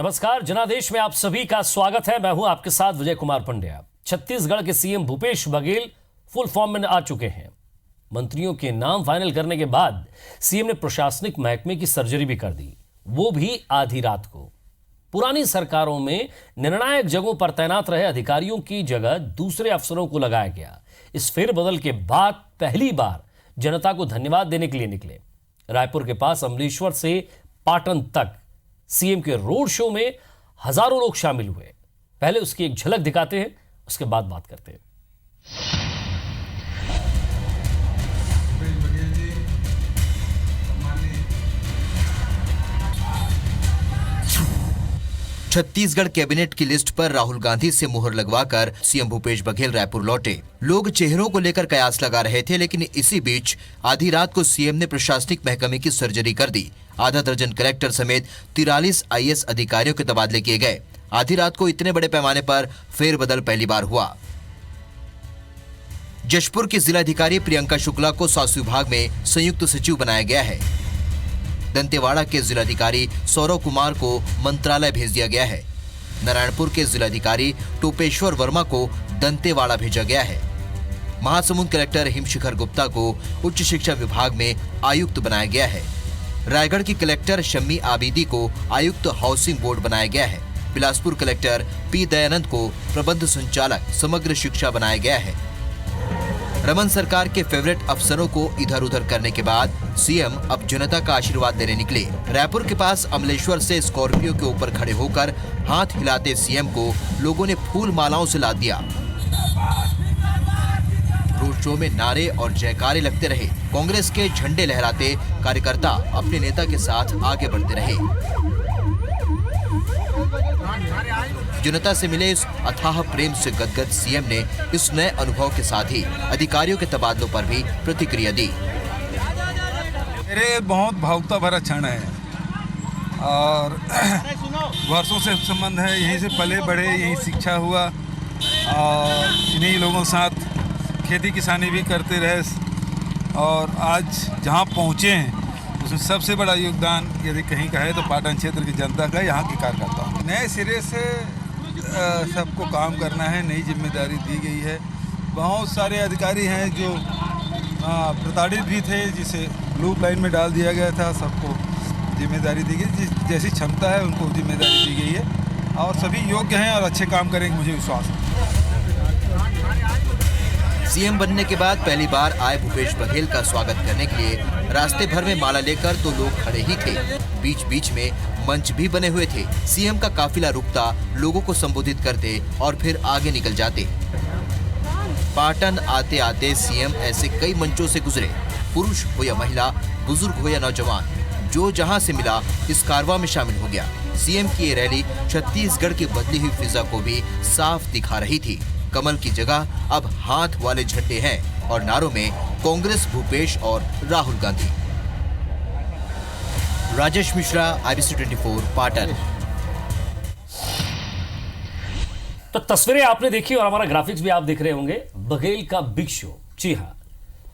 नमस्कार, जनादेश में आप सभी का स्वागत है। मैं हूं आपके साथ विजय कुमार पंड्या। छत्तीसगढ़ के CM Bhupesh Baghel full form में आ चुके हैं। मंत्रियों के नाम फाइनल करने के बाद सीएम ने प्रशासनिक महकमे की सर्जरी भी कर दी, वो भी आधी रात को। पुरानी सरकारों में निर्णायक जगहों पर तैनात रहे अधिकारियों की जगह दूसरे अफसरों को लगाया गया। इस फेरबदल के बाद पहली बार जनता को धन्यवाद देने के लिए निकले। रायपुर के पास अमलेश्वर से पाटन तक सीएम के रोड शो में हजारों लोग शामिल हुए। पहले उसकी एक झलक दिखाते हैं, उसके बाद बात करते हैं। छत्तीसगढ़ कैबिनेट की लिस्ट पर राहुल गांधी से मुहर लगवाकर सीएम भूपेश बघेल रायपुर लौटे। लोग चेहरों को लेकर कयास लगा रहे थे, लेकिन इसी बीच आधी रात को सीएम ने प्रशासनिक महकमे की सर्जरी कर दी। आधा दर्जन कलेक्टर समेत 43 आईएएस अधिकारियों के तबादले किए गए। आधी रात को इतने बड़े पैमाने पर फेरबदल पहली बार हुआ। जशपुर की जिलाधिकारी प्रियंका शुक्ला को स्वास्थ्य विभाग में संयुक्त सचिव बनाया गया है। दंतेवाड़ा के जिलाधिकारी सौरव कुमार को मंत्रालय भेज दिया गया है। नारायणपुर के जिलाधिकारी टोपेश्वर वर्मा को दंतेवाड़ा भेजा गया है। महासमुंद कलेक्टर हिमशिखर गुप्ता को उच्च शिक्षा विभाग में आयुक्त बनाया गया है। रायगढ़ की कलेक्टर शम्मी आबिदी को आयुक्त हाउसिंग बोर्ड बनाया गया है। बिलासपुर कलेक्टर पी दयानंद को प्रबंध संचालक समग्र शिक्षा बनाया गया है। रमन सरकार के फेवरेट अफसरों को इधर उधर करने के बाद सीएम अब जनता का आशीर्वाद देने निकले। रायपुर के पास अमलेश्वर से स्कॉर्पियो के ऊपर खड़े होकर हाथ हिलाते सीएम को लोगों ने फूल मालाओं से लाद दिया। रोड शो में नारे और जयकारे लगते रहे। कांग्रेस के झंडे लहराते कार्यकर्ता अपने नेता के साथ आगे बढ़ते रहे। जनता से मिले इस अथाह प्रेम से गदगद सीएम ने इस नए अनुभव के साथ ही अधिकारियों के तबादलों पर भी प्रतिक्रिया दी। मेरे बहुत भावुकता भरा क्षण है और वर्षों से संबंध है। यहीं से पले बढ़े, यहीं शिक्षा हुआ और इन्हीं लोगों के साथ खेती किसानी भी करते रहे और आज जहाँ पहुँचे हैं उसमें सबसे बड़ा योगदान यदि कहीं का है तो पाटन क्षेत्र की जनता का, यहाँ के कार्यकर्ता। नए सिरे से सबको काम करना है, नई जिम्मेदारी दी गई है। बहुत सारे अधिकारी हैं जो प्रताड़ित भी थे, जिसे ब्लू लाइन में डाल दिया गया था। सबको जिम्मेदारी दी गई, जैसी क्षमता है उनको जिम्मेदारी दी गई है और सभी योग्य हैं और अच्छे काम करेंगे, मुझे विश्वास है। सीएम बनने के बाद पहली बार आए भूपेश बघेल का स्वागत करने के लिए रास्ते भर में माला लेकर तो लोग खड़े ही थे। बीच बीच में मंच भी बने हुए थे। सीएम का काफिला रुकता, लोगों को संबोधित करते और फिर आगे निकल जाते। पाटन आते आते सीएम ऐसे कई मंचों से गुजरे। पुरुष हो या महिला, बुजुर्ग हो या नौजवान, जो जहां से मिला इस कारवां में शामिल हो गया। सीएम की ये रैली छत्तीसगढ़ की बदली हुई फिजा को भी साफ दिखा रही थी। कमल की जगह अब हाथ वाले झंडे हैं और नारों में कांग्रेस, भूपेश और राहुल गांधी। राजेश मिश्रा, IBC 24, पाटन। तो तस्वीरें आपने देखी और हमारा ग्राफिक्स भी आप देख रहे होंगे। बघेल का बिग शो। जी हाँ,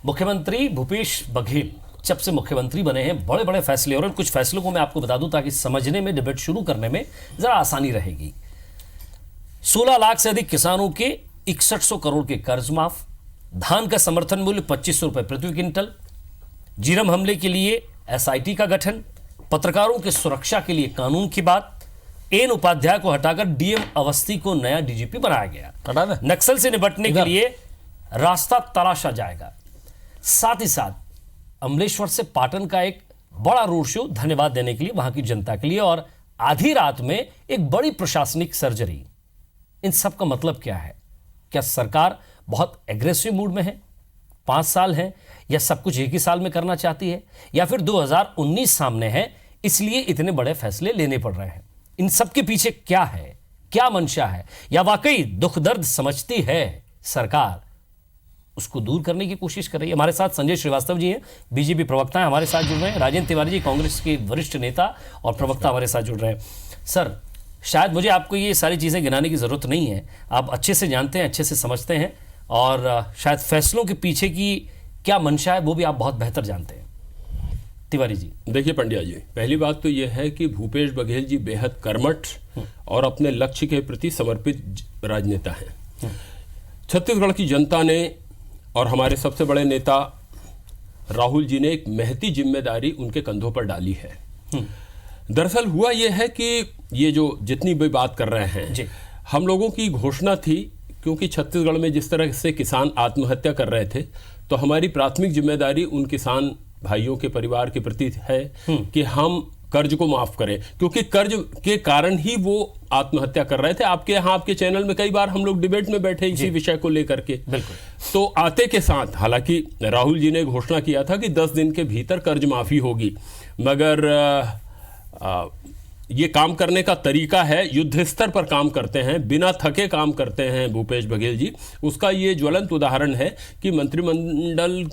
मुख्यमंत्री भूपेश बघेल जब से मुख्यमंत्री बने हैं बड़े बड़े फैसले, और कुछ फैसलों को मैं आपको बता दूं ताकि समझने में, डिबेट शुरू करने में जरा आसानी रहेगी। 16 लाख से अधिक किसानों के 6100 करोड़ के कर्ज माफ। धान का समर्थन मूल्य 2500 रुपए प्रति क्विंटल। जीरम हमले के लिए SIT का गठन। पत्रकारों की सुरक्षा के लिए कानून की बात। एन उपाध्याय को हटाकर DM अवस्थी को नया DGP बनाया गया। नक्सल से निपटने के लिए रास्ता तलाशा जाएगा। साथ ही साथ अमलेश्वर से पाटन का एक बड़ा रोड शो, धन्यवाद देने के लिए वहां की जनता के लिए, और आधी रात में एक बड़ी प्रशासनिक सर्जरी। इन सब का मतलब क्या है? क्या सरकार बहुत एग्रेसिव मूड में है? 5 साल है या सब कुछ एक ही साल में करना चाहती है, या फिर 2019 सामने है इसलिए इतने बड़े फैसले लेने पड़ रहे हैं? इन सब के पीछे क्या है, क्या मंशा है, या वाकई दुख दर्द समझती है सरकार, उसको दूर करने की कोशिश कर रही है? हमारे साथ संजय श्रीवास्तव जी हैं, बीजेपी प्रवक्ता हैं, हमारे साथ जुड़ रहे हैं। राजेंद्र तिवारी जी, कांग्रेस के वरिष्ठ नेता और प्रवक्ता, हमारे साथ जुड़ रहे हैं। सर, शायद मुझे आपको ये सारी चीज़ें गिनाने की ज़रूरत नहीं है, आप अच्छे से जानते हैं, अच्छे से समझते हैं, और शायद फैसलों के पीछे की क्या मंशा है वो भी आप बहुत बेहतर जानते हैं। तिवारी जी। देखिए पंड्या जी, पहली बात तो यह है कि भूपेश बघेल जी बेहद कर्मठ और अपने लक्ष्य के प्रति समर्पित राजनेता हैं। छत्तीसगढ़ की जनता ने और हमारे सबसे बड़े नेता राहुल जी ने एक महती जिम्मेदारी उनके कंधों पर डाली है। दरअसल हुआ यह है कि ये जो जितनी भी बात कर रहे हैं जी, हम लोगों की घोषणा थी, क्योंकि छत्तीसगढ़ में जिस तरह से किसान आत्महत्या कर रहे थे, तो हमारी प्राथमिक जिम्मेदारी उन किसान भाइयों के परिवार के प्रति है कि हम कर्ज को माफ करें, क्योंकि कर्ज के कारण ही वो आत्महत्या कर रहे थे। आपके यहाँ आपके चैनल में कई बार हम लोग डिबेट में बैठे इसी विषय को लेकर के। बिल्कुल। तो आते के साथ हालांकि राहुल जी ने घोषणा किया था कि 10 दिन के भीतर कर्ज माफी होगी, मगर ये काम करने का तरीका है, युद्ध स्तर पर काम करते हैं, बिना थके काम करते हैं भूपेश बघेल जी। उसका ये ज्वलंत उदाहरण है कि मंत्रिमंडल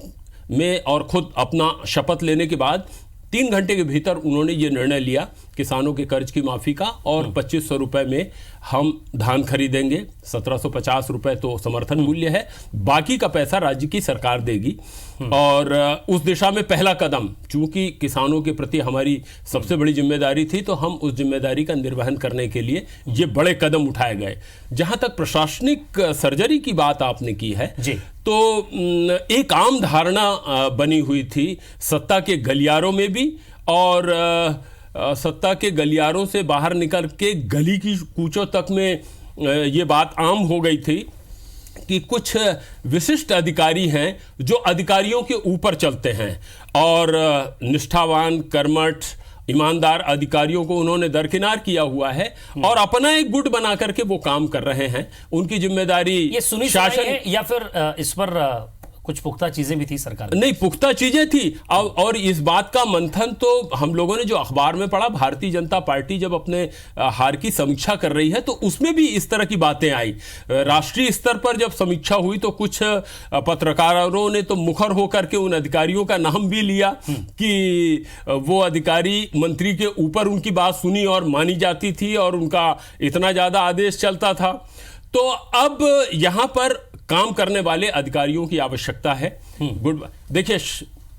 में और खुद अपना शपथ लेने के बाद 3 घंटे के भीतर उन्होंने ये निर्णय लिया किसानों के कर्ज की माफी का, और 2500 रुपए में हम धान खरीदेंगे। 1750 रुपए तो समर्थन मूल्य है, बाकी का पैसा राज्य की सरकार देगी। और उस दिशा में पहला कदम, चूंकि किसानों के प्रति हमारी सबसे बड़ी जिम्मेदारी थी, तो हम उस जिम्मेदारी का निर्वहन करने के लिए ये बड़े कदम उठाए गए। जहां तक प्रशासनिक सर्जरी की बात आपने की है जी, तो एक आम धारणा बनी हुई थी सत्ता के गलियारों में भी, और सत्ता के गलियारों से बाहर निकल के गली की कूचों तक में ये बात आम हो गई थी कि कुछ विशिष्ट अधिकारी हैं जो अधिकारियों के ऊपर चलते हैं, और निष्ठावान, कर्मठ, ईमानदार अधिकारियों को उन्होंने दरकिनार किया हुआ है और अपना एक गुट बना करके वो काम कर रहे हैं। उनकी जिम्मेदारी ये सुनी शासन है या फिर इस पर कुछ पुख्ता चीजें भी थी सरकार में? नहीं, पुख्ता चीजें थी। और इस बात का मंथन तो हम लोगों ने जो अखबार में पढ़ा, भारतीय जनता पार्टी जब अपने हार की समीक्षा कर रही है तो उसमें भी इस तरह की बातें आई। राष्ट्रीय स्तर पर जब समीक्षा हुई तो कुछ पत्रकारों ने तो मुखर होकर के उन अधिकारियों का नाम भी लिया कि वो अधिकारी मंत्री के ऊपर उनकी बात सुनी और मानी जाती थी और उनका इतना ज्यादा आदेश चलता था। तो अब यहां पर काम करने वाले अधिकारियों की आवश्यकता है। गुड, देखिए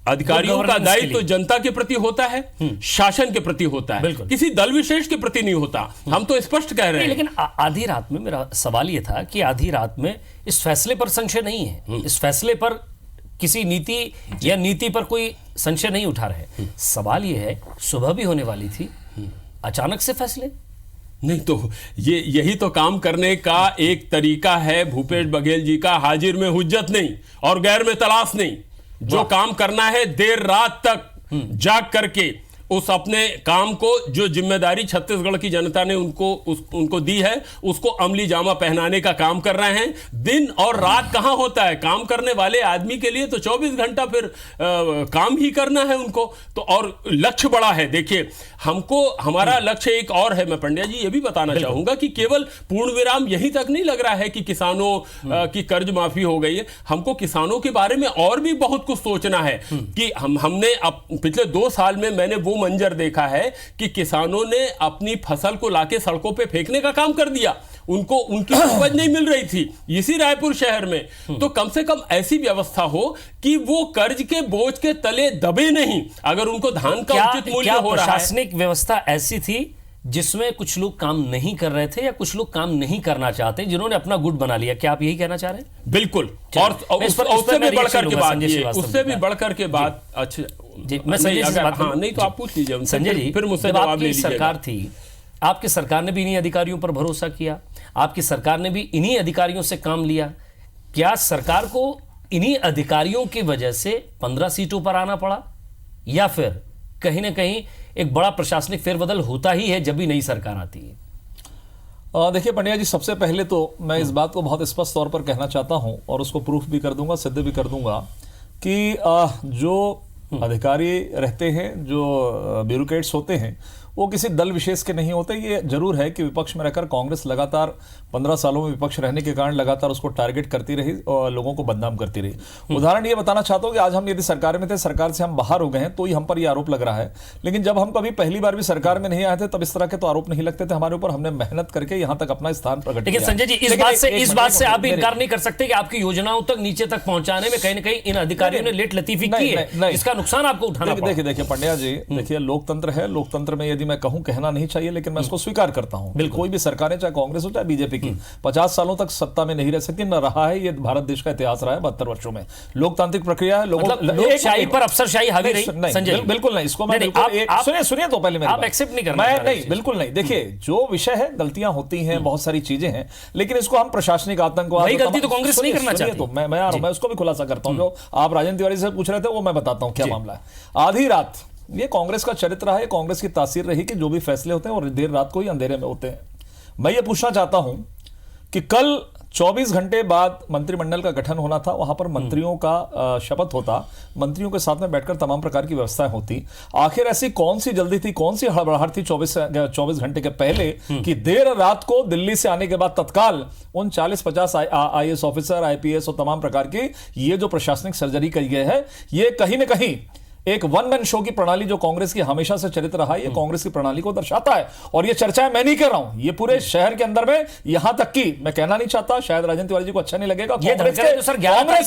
अधिकारियों का दायित्व तो जनता के प्रति होता है, शासन के प्रति होता है, किसी दल विशेष के प्रति नहीं होता। हम तो स्पष्ट कह रहे हैं। लेकिन आधी रात में मेरा सवाल यह था कि आधी रात में इस फैसले पर संशय नहीं है, इस फैसले पर किसी नीति या नीति पर कोई संशय नहीं उठा रहे। सवाल यह है, सुबह भी होने वाली थी, अचानक से फैसले नहीं, तो यही तो काम करने का एक तरीका है भूपेश बघेल जी का। हाजिर में हुज्जत नहीं और गैर में तलाश नहीं। जो काम करना है देर रात तक जाग करके उस अपने काम को, जो जिम्मेदारी छत्तीसगढ़ की जनता ने उनको दी है, उसको अमली जामा पहनाने का काम कर रहे हैं। दिन और रात कहां होता है? काम करने वाले आदमी के लिए तो 24 घंटा फिर काम ही करना है उनको। तो और लक्ष्य बड़ा है। देखिए, हमको हमारा लक्ष्य एक और है। मैं पंड्या जी ये भी बताना चाहूंगा कि केवल पूर्ण विराम यहीं तक नहीं लग रहा है कि किसानों की कर्ज माफी हो गई है। हमको किसानों के बारे में और भी बहुत कुछ सोचना है कि हमने पिछले 2 साल में मैंने वो मंजर देखा है कि किसानों ने अपनी फसल को लाके सड़कों पे फेंकने का काम कर दिया। उनको उनकी उपज नहीं मिल रही थी इसी रायपुर शहर में। तो कम से कम ऐसी व्यवस्था हो कि वो कर्ज के बोझ के तले दबे नहीं। अगर उनको धान का उचित मूल्य हो रहा है। प्रशासनिक व्यवस्था ऐसी थी जिसमें कुछ लोग काम नहीं कर रहे थे या कुछ लोग काम नहीं करना चाहते, जिन्होंने अपना गुट बना लिया? क्या आप यही कहना चाह रहे हैं? बिल्कुल। और उससे भी बढ़कर के बात, उससे भी बढ़कर के बात, अच्छा जी, मैं संजय जी से बात करूं? नहीं तो आप पूछ लीजिए संजय जी। फिर मुझसे जवाब ले लीजिएगा। सरकार थी, आपकी सरकार ने भी इन्हीं अधिकारियों पर भरोसा किया, आपकी सरकार ने भी इन्हीं अधिकारियों से काम लिया। क्या सरकार को इन्हीं अधिकारियों की वजह से 15 सीटों पर आना पड़ा, या फिर कहीं ना कहीं एक बड़ा प्रशासनिक फेरबदल होता ही है जब भी नई सरकार आती है? देखिए पंड्या जी, सबसे पहले तो मैं इस बात को बहुत स्पष्ट तौर पर कहना चाहता हूं और उसको प्रूफ भी कर दूंगा, सिद्ध भी कर दूंगा कि जो अधिकारी रहते हैं, जो ब्यूरोक्रेट्स होते हैं, वो किसी दल विशेष के नहीं होते। ये जरूर है कि विपक्ष में रहकर कांग्रेस लगातार 15 सालों में विपक्ष रहने के कारण लगातार उसको टारगेट करती रही और लोगों को बदनाम करती रही। उदाहरण ये बताना चाहता हूं कि आज हम यदि सरकार में थे, सरकार से हम बाहर हो गए हैं, तो ही हम पर ये आरोप लग रहा है। लेकिन जब हम कभी पहली बार भी सरकार में नहीं आए थे, तब इस तरह के तो आरोप नहीं लगते थे हमारे ऊपर। हमने मेहनत करके यहां तक अपना स्थान प्रकट लेकिन किया। संजय जी, इस बात से आप भी इनकार नहीं कर सकते कि आपकी योजनाओं तक नीचे तक पहुंचाने में कहीं ना कहीं इन अधिकारियों ने लेट लतीफी की है, इसका नुकसान आपको उठाना पड़ा। देखिए पंड्या जी, देखिए लोकतंत्र है, लोकतंत्र में यदि मैं कहूं, कहना नहीं चाहिए लेकिन मैं इसको स्वीकार करता हूं। कोई भी सरकारें, चाहे कांग्रेस हो चाहे बीजेपी की, 50 सालों तक सत्ता में नहीं रह सकती, न रहा है। ये भारत देश का इतिहास रहा है 72 वर्षों में। लोकतांत्रिक प्रक्रिया है, लोकशाही पर अफसरशाही हावी रही। संजय बिल्कुल नहीं, इसको मैं सुनिए तो पहले आप एक्सेप्ट नहीं करना। नहीं, बिल्कुल नहीं। देखिए जो विषय है, गलतियां होती हैं, बहुत सारी चीजें हैं, लेकिन इसको हम प्रशासनिक आतंकवाद, वही गलती तो कांग्रेस नहीं करना चाहती। तो मैं आ रहा हूं, मैं उसको भी खुलासा करता हूं। जो आप राजेंद्र तिवारी से पूछ रहे थे वो मैं बताता हूं क्या मामला है। आधी रात, ये कांग्रेस का चरित्र है, कांग्रेस की तासीर रही कि जो भी फैसले होते हैं वो देर रात को ही अंधेरे में होते हैं। मैं ये पूछना चाहता हूं कि कल 24 घंटे बाद मंत्रिमंडल का गठन होना था, वहां पर मंत्रियों का शपथ होता, मंत्रियों के साथ में बैठकर तमाम प्रकार की व्यवस्थाएं होती। आखिर ऐसी कौन सी जल्दी थी, कौन सी हड़बड़ाहट थी 24 घंटे के पहले कि देर रात को दिल्ली से आने के बाद तत्काल उन 40-50 IAS ऑफिसर, IPS और तमाम प्रकार की ये जो प्रशासनिक सर्जरी करी गई है, ये कहीं ना कहीं एक वन मैन शो की प्रणाली जो कांग्रेस की हमेशा से चरित्र रहा है, ये कांग्रेस की प्रणाली को दर्शाता है। और ये चर्चाएं मैं नहीं कर रहा हूं, ये पूरे शहर के अंदर में, यहां तक कि मैं कहना नहीं चाहता, शायद राजेंद्र तिवारी जी को अच्छा नहीं लगेगा, कांग्रेस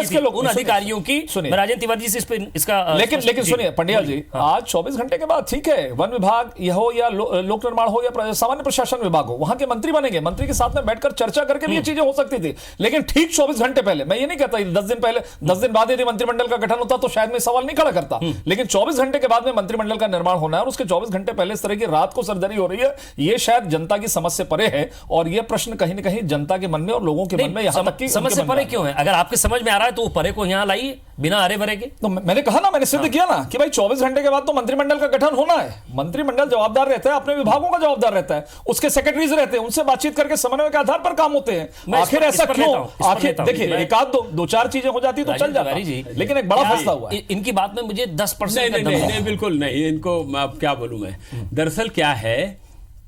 के लोगों उन अधिकारियों की। राजेंद्र तिवारी जी से इसका लेकिन सुनिए पंड्या जी, आज 24 घंटे के बाद ठीक है, वन विभाग यह हो या लोक निर्माण हो या सामान्य प्रशासन विभाग हो, वहां के मंत्री बनेंगे, मंत्री के साथ में बैठकर चर्चा करके भी ये चीजें हो सकती थी। लेकिन ठीक 24 घंटे पहले, मैं ये नहीं कहता 10 दिन पहले, 10 दिन बाद यदि मंत्रिमंडल का गठन होता तो शायद मैं सवाल नहीं खड़ा करता, लेकिन 24 घंटे के बाद में मंत्रिमंडल का निर्माण होना है और उसके 24 घंटे पहले इस तरह की रात को सर्जरी हो रही है, ये शायद जनता की समझ से परे है। और ये प्रश्न कहीं ना कहीं जनता के मन में और लोगों के मन में, यहां तक कि समझ से परे क्यों है? अगर आपके समझ में आ रहा है तो वो परे को यहां लाइए, बिना अरे भरे के। तो मैंने कहा ना, मैंने सिद्ध किया ना कि भाई 24 घंटे के बाद तो मंत्रिमंडल का गठन होना है। मंत्रिमंडल जवाबदार रहता है, अपने विभागों का जवाबदार रहता है, उसके सेक्रेटरीज रहते हैं, उनसे बातचीत करके समन्वय के आधार पर काम होते हैं। आखिर ऐसा क्यों? आखिर देखिए, एक आध दो चार चीजें हो जाती तो चल जाता, लेकिन एक बड़ा फैसला हुआ। इनकी बात में मुझे 10% नहीं, बिल्कुल नहीं। इनको अब क्या बोलूं मैं, दरअसल क्या है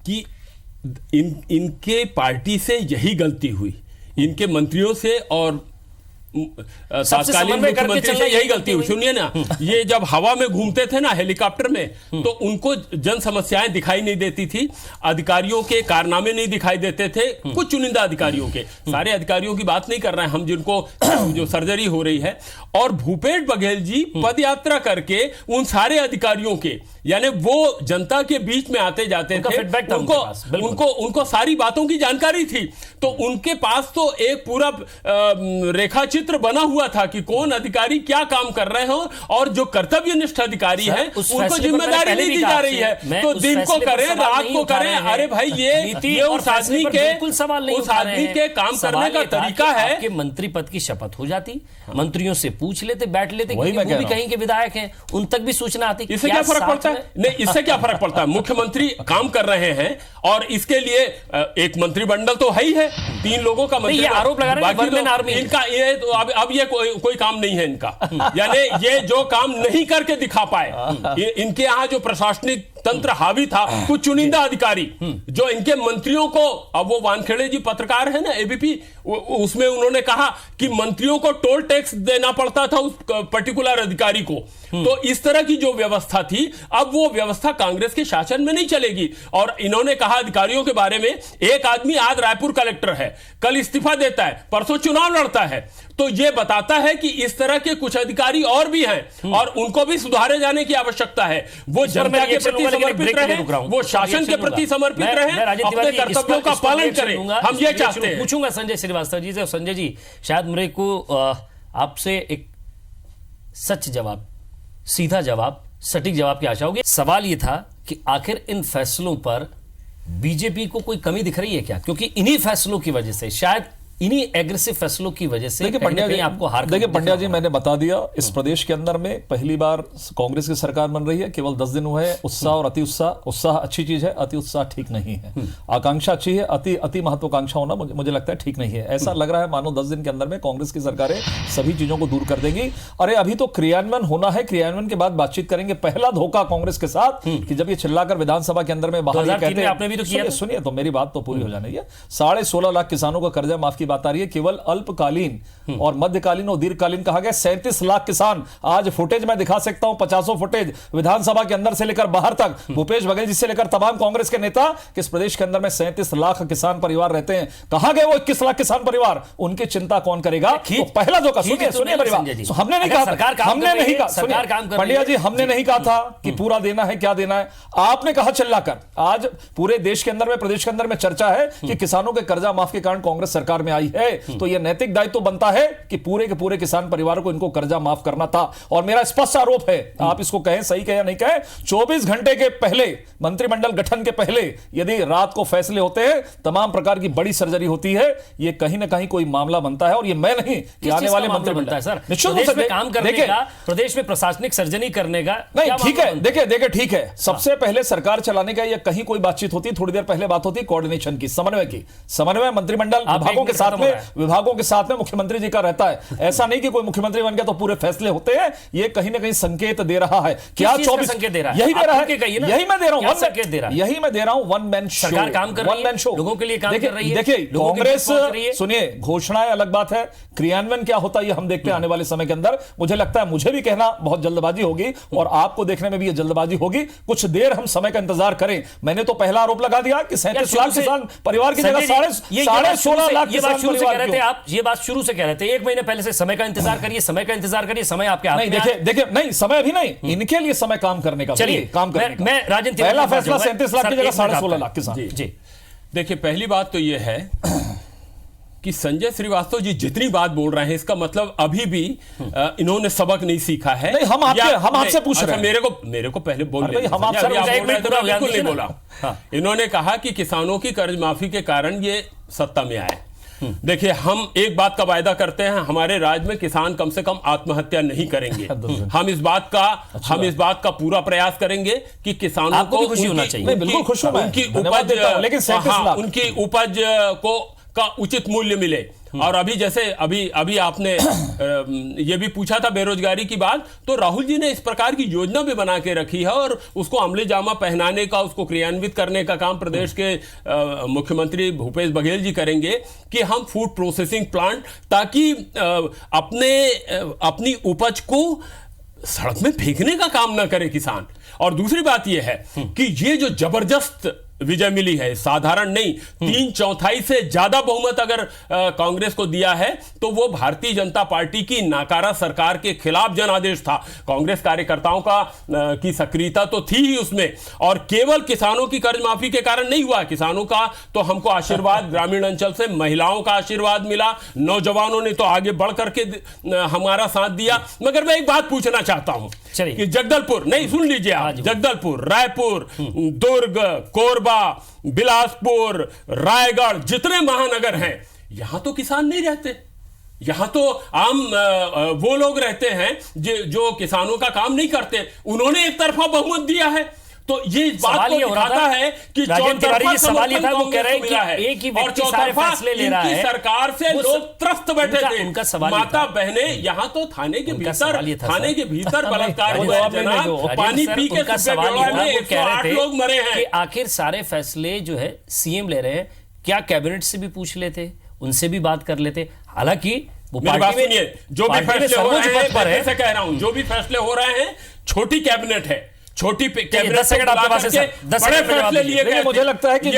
कि इनके पार्टी से यही गलती हुई, इनके मंत्रियों से और तत्कालीन मुख्यमंत्री से यही गलती हुई। सुनिए ना, ये जब हवा में घूमते थे ना हेलीकॉप्टर में, तो उनको जन समस्याएं दिखाई नहीं देती थी, अधिकारियों के कारनामे नहीं दिखाई देते थे, कुछ चुनिंदा अधिकारियों के, सारे अधिकारियों की बात नहीं कर रहे हैं हम, जिनको जो सर्जरी हो रही है। और भूपेश बघेल जी पद यात्रा करके उन सारे अधिकारियों के, यानी वो जनता के बीच में आते जाते थे, उनको सारी बातों की जानकारी थी, तो उनके पास तो एक पूरा रेखा चित्र बना हुआ था कि कौन अधिकारी क्या काम कर रहे हो, और जो कर्तव्यनिष्ठ अधिकारी हैं उनको जिम्मेदारी नहीं दी जा रही है। तो दिन को करें, रात को करें, अरे भाई ये उस आदमी के काम करने का तरीका है। कि मंत्री पद की शपथ हो जाती, मंत्रियों से पूछ लेते, बैठ लेते, वो भी कहीं के विधायक हैं, उन तक भी सूचना आती। इससे क्या फर्क पड़ता है? नहीं, इससे क्या फर्क पड़ता है? मुख्यमंत्री काम कर रहे हैं और इसके लिए एक मंत्रिमंडल तो है ही है, 3 लोगों का मंत्री। आरोप लगा रहे हैं आर्मी इनका ये तो अब ये कोई काम नहीं है इनका, यानी ये जो काम नहीं करके दिखा पाए, इनके यहाँ जो प्रशासनिक तंत्र हावी था, कुछ चुनिंदा अधिकारी जो इनके मंत्रियों को, अब वो वानखेड़े जी पत्रकार है ना एबीपी, उसमें उन्होंने कहा कि मंत्रियों को टोल टैक्स देना पड़ता था उस पर्टिकुलर अधिकारी को। तो इस तरह की जो व्यवस्था थी, अब वो व्यवस्था कांग्रेस के शासन में नहीं चलेगी। और इन्होंने कहा अधिकारियों के बारे में, एक आदमी आज रायपुर कलेक्टर है, कल इस्तीफा देता है, परसों चुनाव लड़ता है, तो ये बताता है कि इस तरह के कुछ अधिकारी और भी हैं और उनको भी सुधारे जाने की आवश्यकता है। वो जनता के प्रति समर्पित रहे, वो शासन के प्रति समर्पित रहे, अपने कर्तव्यों का पालन करें, हम ये चाहते हैं। पूछूंगा संजय श्रीवास्तव जी से। संजय जी, शायद मेरे को आपसे एक सच जवाब, सीधा जवाब, सटीक जवाब की आशा होगी। सवाल यह था कि आखिर इन फैसलों पर बीजेपी को कोई कमी दिख रही है क्या? क्योंकि इन्हीं फैसलों की वजह से शायद इन्हीं एग्रेसिव फैसलों की वजह से देखिए कहीं ना पंड्या कहीं जी, आपको हार देखिए पंड्या जी, मैंने बता दिया, इस प्रदेश के अंदर में पहली बार कांग्रेस की सरकार बन रही है, केवल 10 दिन हुए हैं। उत्साह और अति उत्साह अच्छी चीज है, अति उत्साह ठीक नहीं है। आकांक्षा अच्छी है, अति महत्वाकांक्षा होना मुझे लगता है ठीक नहीं है। ऐसा लग रहा है मानो 10 दिन के अंदर में कांग्रेस की सरकारें सभी चीजों को दूर कर देंगी। अरे अभी तो क्रियान्वयन होना है, क्रियान्वयन के बाद बातचीत करेंगे। पहला धोखा कांग्रेस के साथ कि जब ये चिल्लाकर विधानसभा के अंदर में बाहर 2003 में आपने भी तो किया था। सुनिए तो मेरी बात तो पूरी हो जाने दीजिए। 16.5 लाख किसानों का कर्जा माफ की बात आ रही है। केवल अल्पकालीन और मध्यकालीन और दीर्घकालीन कहा गया 37 लाख किसान। आज फुटेज मैं दिखा सकता हूं, 50 फुटेज विधानसभा के अंदर से लेकर बाहर तक, भूपेश बघेल जी से लेकर तमाम कांग्रेस के नेता, कि इस प्रदेश के अंदर में 37 लाख किसान परिवार रहते हैं। कहां गए वो 21 लाख किसान परिवार? उनकी चिंता कौन करेगा? तो पहला धोखा, सुनिए मेरी बात, हमने नहीं कहा, हमने नहीं कहा, पंड्या जी, हमने नहीं कहा था कि पूरा देना है, क्या देना है। आपने कहा चिल्लाकर। आज पूरे देश के अंदर में, प्रदेश के अंदर में चर्चा है कि किसानों के कर्जा माफ के कारण कांग्रेस सरकार में आई है, तो यह नैतिक दायित्व तो बनता है कि पूरे के पूरे किसान परिवार को इनको कर्जा माफ करना था। और मेरा स्पष्ट आरोप है, आप इसको कहें सही कहें या नहीं कहें, 24 घंटे के पहले, मंत्रिमंडल गठन के पहले यदि रात को फैसले होते हैं, तमाम प्रकार की बड़ी सर्जरी होती है, यह कहीं ना कहीं कोई मामला बनता है। और ये मैं नहीं कि आने वाले बनता है सर, निश्चित प्रदेश में काम करने का, प्रदेश में प्रशासनिक सर्जरी करने का नहीं, ठीक है, देखिए ठीक है। सबसे पहले सरकार चलाने का या कहीं कोई बातचीत होती, थोड़ी देर पहले बात होती कोऑर्डिनेशन की, समन्वय की, समन्वय मंत्रिमंडल विभागों के साथ में मुख्यमंत्री जी का रहता है। ऐसा नहीं कि कोई मुख्यमंत्री बन गया तो पूरे फैसले होते हैं। ये कहीं ना कहीं संकेत दे रहा है। क्या 24 संकेत दे रहा है? यही दे रहा है, यही मैं दे रहा हूं, संकेत दे रहा है, यही मैं दे रहा हूं। वन मैन शो, सरकार काम कर रही है, शो, लोगों के लिए काम कर रही है। देखिए कांग्रेस, सुनिए, घोषणाएं अलग बात है, क्रियान्वयन क्या होता है ये हम देखते हैं आने वाले समय के अंदर। मुझे लगता है मुझे भी कहना बहुत जल्दबाजी होगी और आपको देखने में भी ये जल्दबाजी होगी। कुछ देर हम समय का इंतजार करें। मैंने तो पहला आरोप लगा दिया कि 37 लाख किसान परिवार की जगह 16.5 लाख किसान परिवार। आप ये बात शुरू से कह रहे थे, 1 महीने पहले से समय का इंतजार करिए, समय का इंतजार करिए, समय आपके हाथ में। देखिए नहीं, समय भी नहीं, इनके लिए समय काम करने का। चलिए काम करने का। मैं राजनीति, पहला फैसला 37 लाख की जगह 16.5 लाख किसान। जी देखिए, पहली बात तो यह है कि संजय श्रीवास्तव जी जितनी बात बोल रहे हैं, इसका मतलब अभी भी इन्होंने सबक नहीं सीखा है। नहीं, हम आपसे पूछ रहे हैं। मेरे को पहले बोल रहे, हम आपसे बिल्कुल नहीं बोला। इन्होंने कहा कि किसानों की कर्ज माफी के कारण ये सत्ता में आए। देखिए, हम एक बात का वायदा करते हैं, हमारे राज्य में किसान कम से कम आत्महत्या नहीं करेंगे। हम इस बात का पूरा प्रयास करेंगे कि किसानों को खुशी होना चाहिए। बिल्कुल खुश हूं मैं, उनकी उपज, लेकिन 37 लाख उनकी उपज का उचित मूल्य मिले। और अभी जैसे अभी आपने ये भी पूछा था बेरोजगारी की बात, तो राहुल जी ने इस प्रकार की योजना भी बना के रखी है और उसको अमली जामा पहनाने का, उसको क्रियान्वित करने का काम प्रदेश के मुख्यमंत्री भूपेश बघेल जी करेंगे कि हम फूड प्रोसेसिंग प्लांट, ताकि अपनी उपज को सड़क में फेंकने का काम ना करे किसान। और दूसरी बात यह है कि ये जो जबरदस्त विजय मिली है, साधारण नहीं, 3/4 से ज्यादा बहुमत अगर कांग्रेस को दिया है, तो वो भारतीय जनता पार्टी की नाकारा सरकार के खिलाफ जनादेश था। कांग्रेस कार्यकर्ताओं की सक्रियता तो थी ही उसमें, और केवल किसानों की कर्ज माफी के कारण नहीं हुआ। किसानों का तो हमको आशीर्वाद ग्रामीण अंचल से महिलाओं का आशीर्वाद मिला, नौजवानों ने तो आगे बढ़ करके हमारा साथ दिया। मगर मैं एक बात पूछना चाहता हूं कि जगदलपुर, नहीं सुन लीजिए आप, जगदलपुर, रायपुर, दुर्ग, कोरबा, बिलासपुर, रायगढ़, जितने महानगर हैं, यहां तो किसान नहीं रहते। यहां तो आम वो लोग रहते हैं जो किसानों का काम नहीं करते। उन्होंने एक तरफा बहुमत दिया है। तो ये इस बात को दिखाता है कि चौतरफा सवाल ये था, वो कह रहे हैं कि एक ही व्यक्ति सारे फैसले ले रहा है। सरकार से लोग त्रस्त बैठे थे। उनका सवाल माता बहने यहाँ तो थाने के भीतर बलात्कार हुआ जनाब, पानी पी के 108 लोग मरे हैं। कि आखिर सारे फैसले जो है सीएम ले रहे हैं, क्या कैबिनेट से भी पूछ लेते, उनसे भी बात कर लेते? हालांकि वो पार्टी में जो भी फैसले हो रहे हैं, ऐसे कह रहा हूं, जो भी फैसले हो रहे हैं, छोटी कैबिनेट है, छोटी कैबिनेट। 10 सेकंड आपके पास है सर, 10 बड़े फैसले लिए गए। मुझे लगता है कि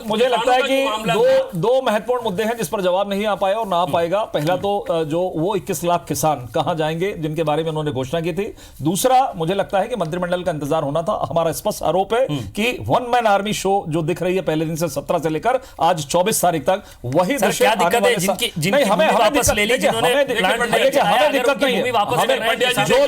मुझे लगता है कि दो महत्वपूर्ण मुद्दे हैं जिस पर जवाब नहीं आ पाया और ना आ पाएगा। पहला तो जो वो 21 लाख किसान कहां जाएंगे जिनके बारे में उन्होंने घोषणा की थी। दूसरा, मुझे लगता है कि मंत्रिमंडल का इंतजार होना था। हमारा स्पष्ट आरोप है कि वन मैन आर्मी शो जो दिख रही है पहले दिन से 17 से लेकर आज 24 तारीख तक, वही दृश्य हमें दिक्कत नहीं है। जो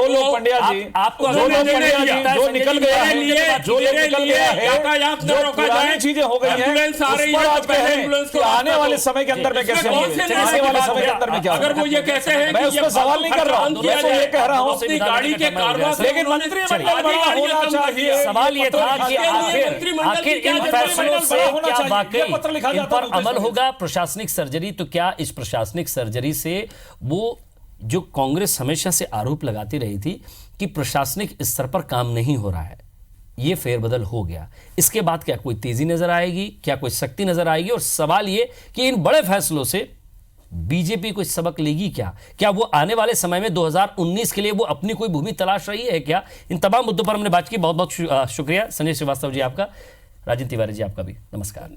लोग पंड्या जी, आपको जो अगर पंड्या निर्णय जी, लिया जो है, निकल संजय गया जी, है, मेरे लिए जो निकल गया है, यातायात न जो रोका पुरानी जाए, चीजें हो गई हैं, एम्बुलेंस आ रही उस पर है आज तो पहले कहें एम्बुलेंस कि को आने रास्ता वाले दो। समय के अंदर में कैसे इसमें कौन होंगे, से आने वाले समय के अंदर में क्या अगर होगा? वो ये कहते हैं मैं कि उस ये पर सवाल नहीं कर रहा हूं, बंद किया मैं तो ये जाए, कह रहा हूं, अपनी गाड़ी के कारवा से लेकिन उन्होंने मंत्रिमंडल आधी बड़ा गाड़ियां होना कम कर चाहिए। दिया। सवाल ये था कि आखिर इन फैसलों से क्या वाकई पत्र लिखा इन जाता पर है अमल होगा प्रशासनिक सर्जरी? तो क्या इस प्रशासनिक सर्जरी से वो जो कांग्रेस हमेशा से आरोप लगाती रही थी कि प्रशासनिक स्तर पर काम नहीं हो रहा है, ये फेरबदल हो गया? इसके बाद क्या कोई तेजी नजर आएगी, क्या कोई शक्ति नजर आएगी? और सवाल ये कि इन बड़े फैसलों से बीजेपी कोई सबक लेगी क्या? क्या वो आने वाले समय में 2019 के लिए वो अपनी कोई भूमि तलाश रही है क्या? इन तमाम मुद्दों पर हमने बात की। बहुत बहुत शुक्रिया संजय श्रीवास्तव जी आपका, राजन तिवारी जी आपका भी नमस्कार।